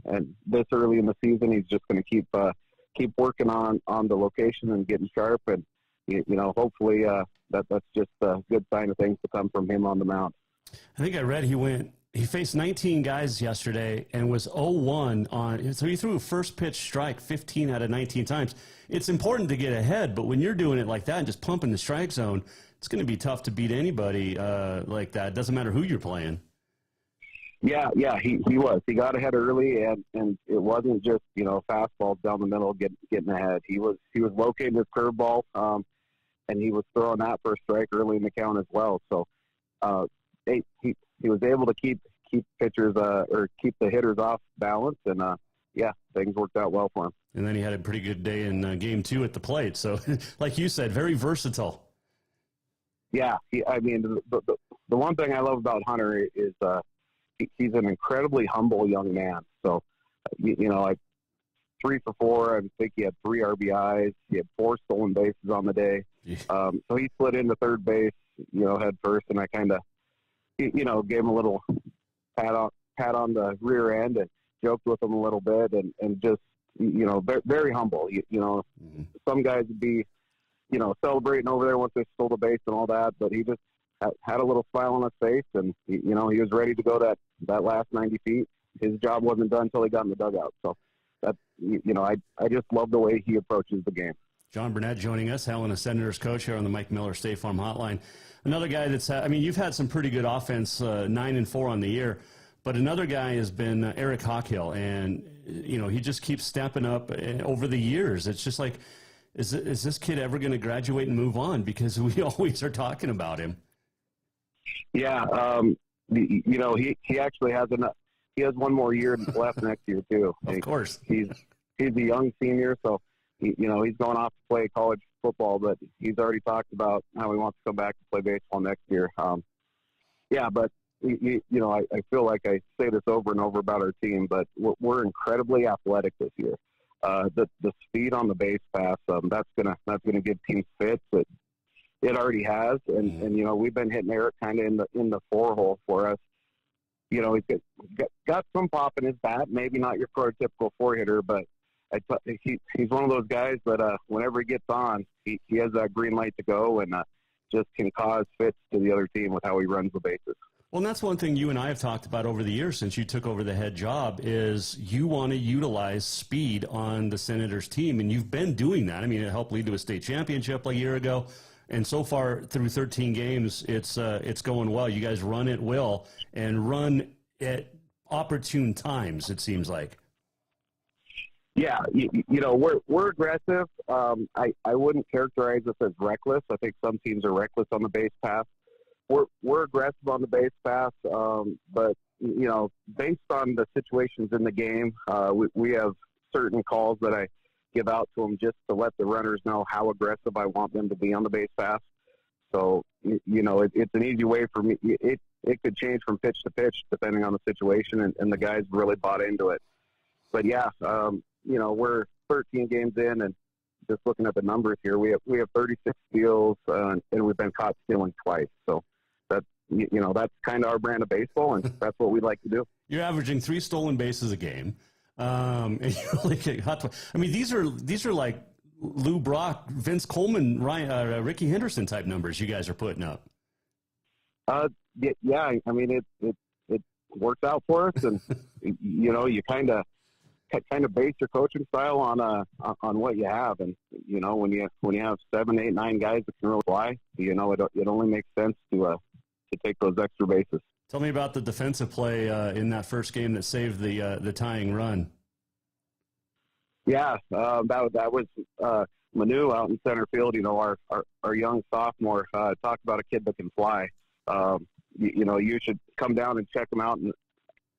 And this early in the season, he's just going to keep working on the location and getting sharp. And you know, hopefully that's just a good sign of things to come from him on the mound. I think I read he faced 19 guys yesterday and was 0-1 on, so he threw a first pitch strike 15 out of 19 times. It's important to get ahead, but when you're doing it like that and just pumping the strike zone, it's going to be tough to beat anybody like that. It doesn't matter who you're playing. Yeah, he was. He got ahead early, and it wasn't just, you know, fastballs down the middle getting ahead. He was locating his curveball, and he was throwing that for a strike early in the count as well. So he was able to keep pitchers or keep the hitters off balance, and yeah, things worked out well for him. And then he had a pretty good day in game 2 at the plate. So, like you said, very versatile. Yeah, the one thing I love about Hunter is he's an incredibly humble young man. So, like 3 for 4. I think he had 3 RBIs. He had 4 stolen bases on the day. Yeah. So he slid into third base, head first, and I kind of, gave him a little pat on the rear end and joked with him a little bit, and just, very, very humble. Some guys would be, celebrating over there once they stole the base and all that, but he just had a little smile on his face, and he was ready to go that last 90 feet. His job wasn't done until he got in the dugout. So that's, I just love the way he approaches the game. John Burnett joining us, Helena Senators coach here on the Mike Miller State Farm Hotline. Another guy you've had some pretty good offense, 9-4 on the year, but another guy has been Eric Hockhill, and he just keeps stepping up over the years. It's just like, is this kid ever going to graduate and move on? Because we always are talking about him. Yeah, he actually has he has one more year left next year too. Of course, he's a young senior, so he's going off to play college football, but he's already talked about how he wants to come back to play baseball next year. But I feel like I say this over and over about our team, but we're incredibly athletic this year. The speed on the base pass, that's gonna give teams fits. It already has, and we've been hitting Eric kind of in the 4-hole for us. He's got some pop in his bat, maybe not your prototypical 4-hitter, but he's one of those guys that whenever he gets on, he has that green light to go, and just can cause fits to the other team with how he runs the bases. Well, and that's one thing you and I have talked about over the years since you took over the head job is you want to utilize speed on the Senators team, and you've been doing that. I mean, it helped lead to a state championship a year ago, and so far through 13 games, it's going well. You guys run at will and run at opportune times, it seems like. Yeah, we're aggressive. I wouldn't characterize us as reckless. I think some teams are reckless on the base pass. We're aggressive on the base pass, but based on the situations in the game, we have certain calls that I give out to them just to let the runners know how aggressive I want them to be on the base pass. So it's an easy way for me. It could change from pitch to pitch depending on the situation, and the guys really bought into it. But yeah, we're 13 games in, and just looking at the numbers here, we have 36 steals, and we've been caught stealing twice. So that's kind of our brand of baseball, and that's what we like to do. You're averaging 3 stolen bases a game, and you're only getting hot. I mean, these are like Lou Brock, Vince Coleman, Ricky Henderson type numbers you guys are putting up. Yeah. I mean, it works out for us, and you kind of base your coaching style on what you have, and when you have 7, 8, 9 guys that can really fly, it only makes sense to take those extra bases. Tell me about the defensive play in that first game that saved the tying run. Yeah, that was Manu out in center field. Our young sophomore talked about a kid that can fly. You should come down and check him out in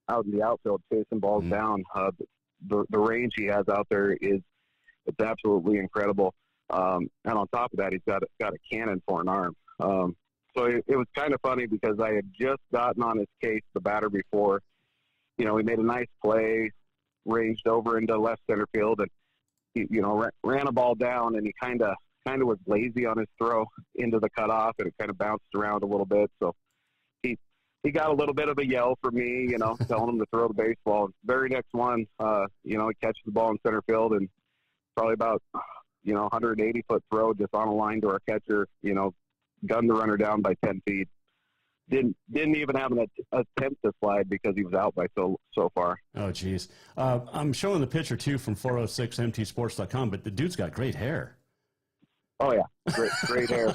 the outfield, chasing balls down. The range he has out there it's absolutely incredible. And on top of that, he's got a cannon for an arm. So it was kind of funny because I had just gotten on his case, the batter before. He made a nice play, ranged over into left center field, and he, ran a ball down, and he kind of was lazy on his throw into the cutoff, and it kind of bounced around a little bit. So he got a little bit of a yell from me, telling him to throw the baseball. Very next one, he catches the ball in center field, and probably about 180-foot throw just on a line to our catcher. Gunned the runner down by 10 feet. Didn't even have an attempt to slide because he was out by so far. Oh, geez. I'm showing the picture, too, from 406mtsports.com, but the dude's got great hair. Oh, yeah. Great hair.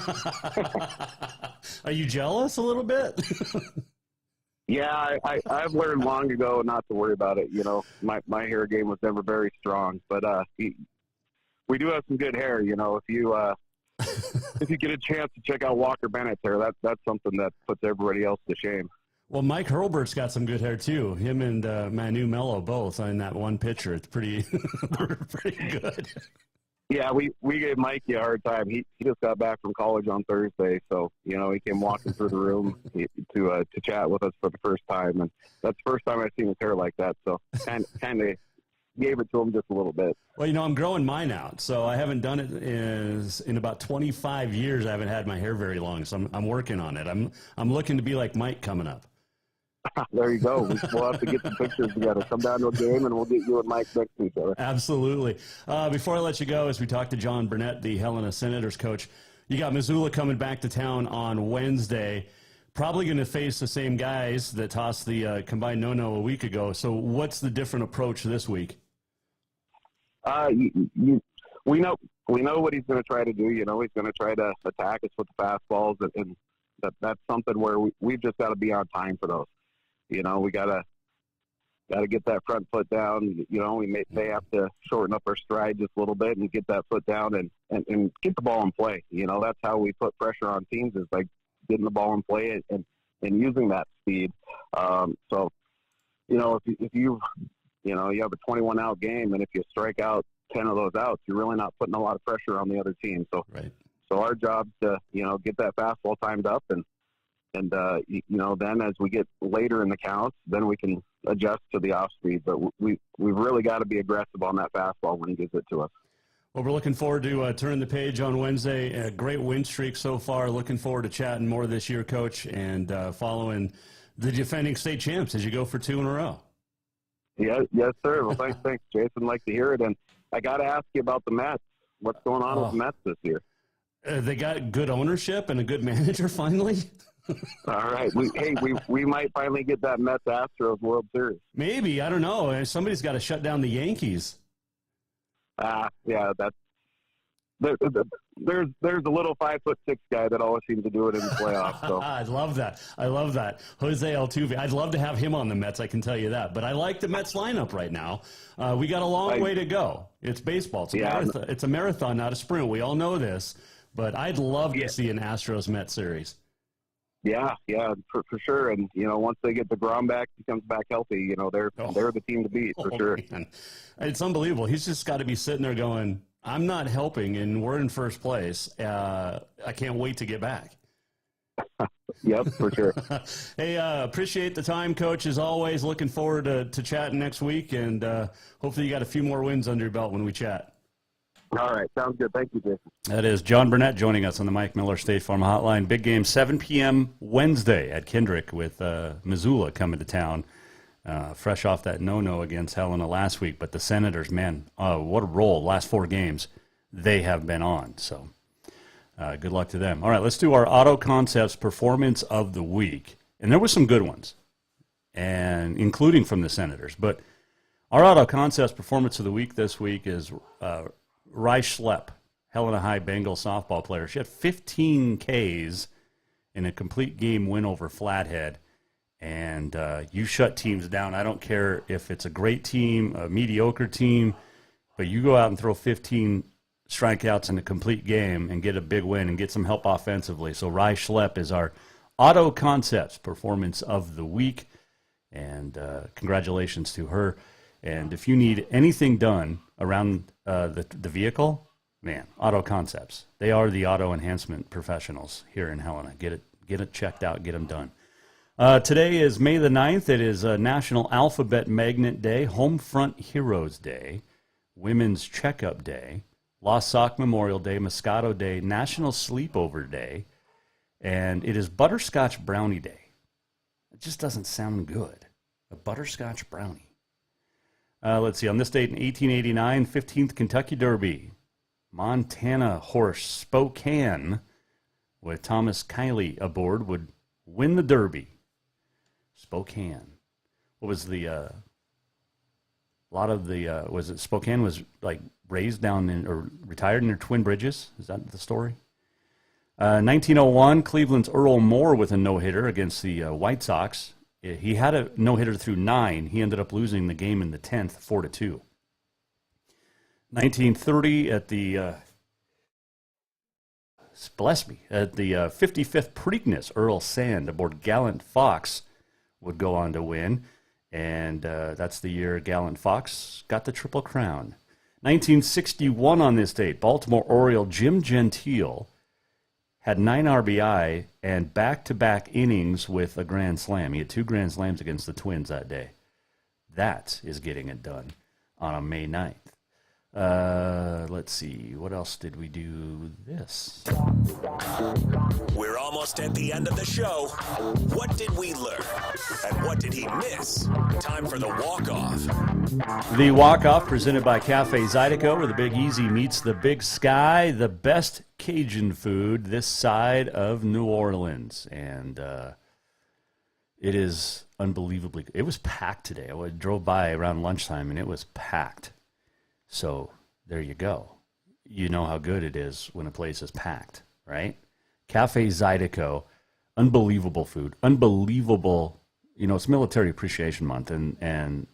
Are you jealous a little bit? Yeah, I've learned long ago not to worry about it. My hair game was never very strong, but we do have some good hair. If you get a chance to check out Walker Bennett's hair, that's something that puts everybody else to shame. Well, Mike Hurlbert's got some good hair too. Him and Manu Mello both on that one picture. It's pretty, pretty good. Yeah, we gave Mikey a hard time. He just got back from college on Thursday, so he came walking through the room to chat with us for the first time, and that's the first time I've seen his hair like that. So kind of gave it to him just a little bit. Well, I'm growing mine out, so I haven't done it in about 25 years. I haven't had my hair very long, so I'm working on it. I'm looking to be like Mike coming up. There you go. We'll have to get some pictures together. Come down to a game, and we'll get you and Mike next to each other. Absolutely. Before I let you go, as we talk to John Burnett, the Helena Senators coach, you got Missoula coming back to town on Wednesday. Probably going to face the same guys that tossed the combined no-no a week ago. So what's the different approach this week? We know what he's going to try to do. He's going to try to attack us with the fastballs, and that's something where we've just got to be on time for those. We gotta get that front foot down. We may have to shorten up our stride just a little bit and get that foot down and get the ball in play. That's how we put pressure on teams, is by getting the ball in play and using that speed. So if you have a 21 out game, and if you strike out 10 of those outs, you're really not putting a lot of pressure on the other team. So right. So our job's to get that fastball timed up, and then as we get later in the counts, then we can adjust to the off speed. But we've really got to be aggressive on that fastball when he gives it to us. Well, we're looking forward to turning the page on Wednesday. A great win streak so far. Looking forward to chatting more this year, Coach, and following the defending state champs as you go for 2 in a row. Yeah, yes, sir. Well, thanks, Jason. Like to hear it. And I got to ask you about the Mets. What's going on with the Mets this year? They got good ownership and a good manager finally. All right. We might finally get that Mets-Astros World Series. Maybe. I don't know. Somebody's got to shut down the Yankees. Yeah, there's a little 5'6" guy that always seems to do it in the playoffs. So. I love that. Jose Altuve. I'd love to have him on the Mets, I can tell you that. But I like the Mets lineup right now. We got a long way to go. It's baseball. It's a marathon, not a sprint. We all know this. But I'd love to see an Astros-Mets series. Yeah, for sure. And, once they get DeGrom back, he comes back healthy, they're the team to beat, for sure. Man. It's unbelievable. He's just got to be sitting there going, I'm not helping, and we're in first place. I can't wait to get back. Yep, for sure. Hey, appreciate the time, Coach, as always. Looking forward to chatting next week, and hopefully you got a few more wins under your belt when we chat. All right. Sounds good. Thank you, Jason. That is John Burnett joining us on the Mike Miller State Farm Hotline. Big game, 7 p.m. Wednesday at Kendrick with Missoula coming to town. Fresh off that no-no against Helena last week. But the Senators, man, what a roll. Last 4 games they have been on. So good luck to them. All right, let's do our Auto Concepts Performance of the Week. And there were some good ones, and including from the Senators. But our Auto Concepts Performance of the Week this week is Reich Schlepp, Helena High Bengal softball player. She had 15 Ks in a complete game win over Flathead. And you shut teams down. I don't care if it's a great team, a mediocre team, but you go out and throw 15 strikeouts in a complete game and get a big win and get some help offensively. So Reich Schlepp is our Auto Concepts Performance of the Week. And congratulations to her. And if you need anything done around the vehicle, man, Auto Concepts. They are the auto enhancement professionals here in Helena. Get it checked out, get them done. Today is May the 9th. It is National Alphabet Magnet Day, Homefront Heroes Day, Women's Checkup Day, Lost Sock Memorial Day, Moscato Day, National Sleepover Day, and it is Butterscotch Brownie Day. It just doesn't sound good. A butterscotch brownie. Let's see, on this date in 1889, 15th Kentucky Derby, Montana horse Spokane, with Thomas Kiley aboard, would win the Derby. Spokane. What was the, was it Spokane was like raised down in, or retired near Twin Bridges? Is that the story? 1901, Cleveland's Earl Moore with a no-hitter against the White Sox. He had a no-hitter through 9. He ended up losing the game in the 10th, 4-2. 1930, at the 55th Preakness, Earl Sand aboard Gallant Fox would go on to win. And that's the year Gallant Fox got the Triple Crown. 1961 on this date, Baltimore Oriole Jim Gentile had 9 RBI and back-to-back innings with a grand slam. He had 2 grand slams against the Twins that day. That is getting it done on a May 9th. Let's see. What else did we do this? We're almost at the end of the show. What did we learn? And what did he miss? Time for the walk-off. The walk-off presented by Cafe Zydeco, where the Big Easy meets the Big Sky, the best Cajun food this side of New Orleans. And it is unbelievably, it was packed today. I drove by around lunchtime, and it was packed. So there you go. You know how good it is when a place is packed, right? Cafe Zydeco, unbelievable food, unbelievable. You know, it's Military Appreciation Month, and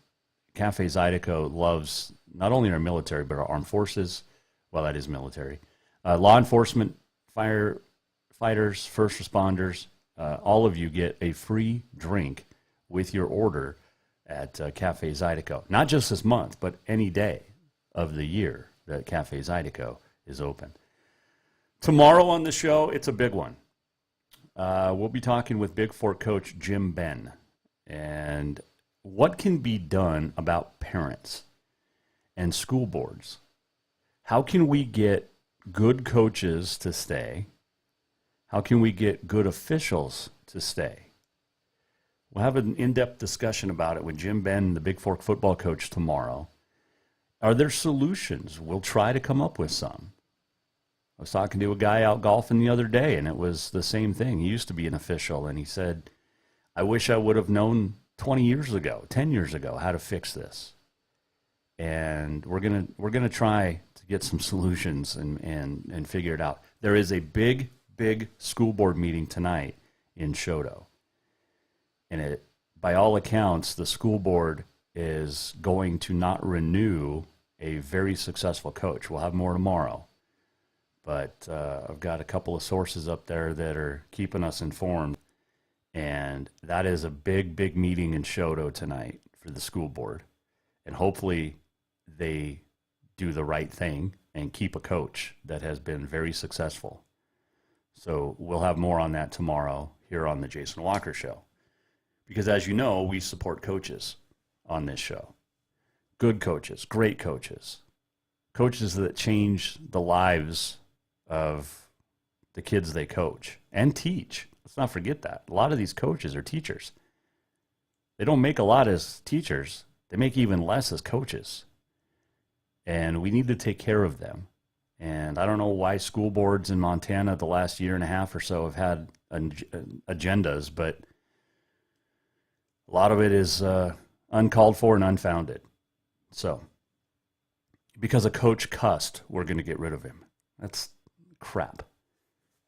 Cafe Zydeco loves not only our military, but our armed forces. Well, that is military. Law enforcement, firefighters, first responders, all of you get a free drink with your order at Cafe Zydeco. Not just this month, but any day of the year that Cafe Zydeco is open. Tomorrow on the show, it's a big one. We'll be talking with Big Fork coach Jim Benn and what can be done about parents and school boards. How can we get good coaches to stay? How can we get good officials to stay? We'll have an in-depth discussion about it with Jim Benn, the Big Fork football coach, tomorrow. Are there solutions? We'll try to come up with some. I was talking to a guy out golfing the other day, and it was the same thing. He used to be an official, and he said, I wish I would have known 20 years ago, 10 years ago, how to fix this. And we're gonna try to get some solutions and figure it out. There is a big school board meeting tonight in Schulte. And by all accounts, the school board is going to not renew a very successful coach. We'll have more tomorrow. But I've got a couple of sources up there that are keeping us informed. And that is a big meeting in Schulte tonight for the school board. And hopefully they do the right thing and keep a coach that has been very successful. So we'll have more on that tomorrow here on the Jason Walker Show. Because as you know, we support coaches on this show. Good coaches, great coaches. Coaches that change the lives of the kids they coach and teach. Let's not forget that. A lot of these coaches are teachers. They don't make a lot as teachers. They make even less as coaches. And we need to take care of them. And I don't know why school boards in Montana the last year and a half or so have had agendas, but a lot of it is uncalled for and unfounded. So, because a coach cussed, we're going to get rid of him. That's crap.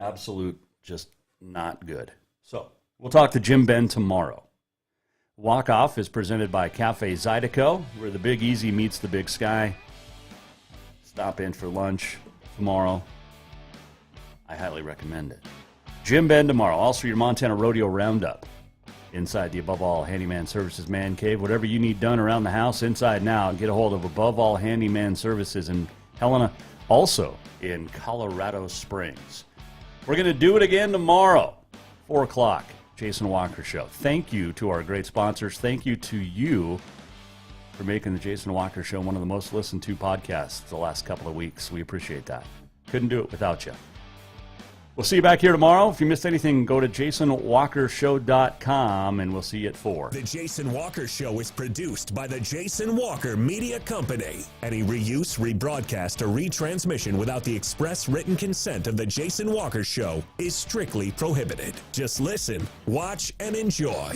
Absolute, just not good. So, we'll talk to Jim Benn tomorrow. Walk Off is presented by Cafe Zydeco, where the Big Easy meets the Big Sky. Stop in for lunch tomorrow. I highly recommend it. Jim Benn tomorrow. Also, your Montana Rodeo Roundup. Inside the Above All Handyman Services Man Cave. Whatever you need done around the house, inside and out, get a hold of Above All Handyman Services in Helena, also in Colorado Springs. We're going to do it again tomorrow, 4 o'clock, Jason Walker Show. Thank you to our great sponsors. Thank you to you for making the Jason Walker Show one of the most listened to podcasts the last couple of weeks. We appreciate that. Couldn't do it without you. We'll see you back here tomorrow. If you missed anything, go to jasonwalkershow.com, and we'll see you at 4. The Jason Walker Show is produced by the Jason Walker Media Company. Any reuse, rebroadcast, or retransmission without the express written consent of the Jason Walker Show is strictly prohibited. Just listen, watch, and enjoy.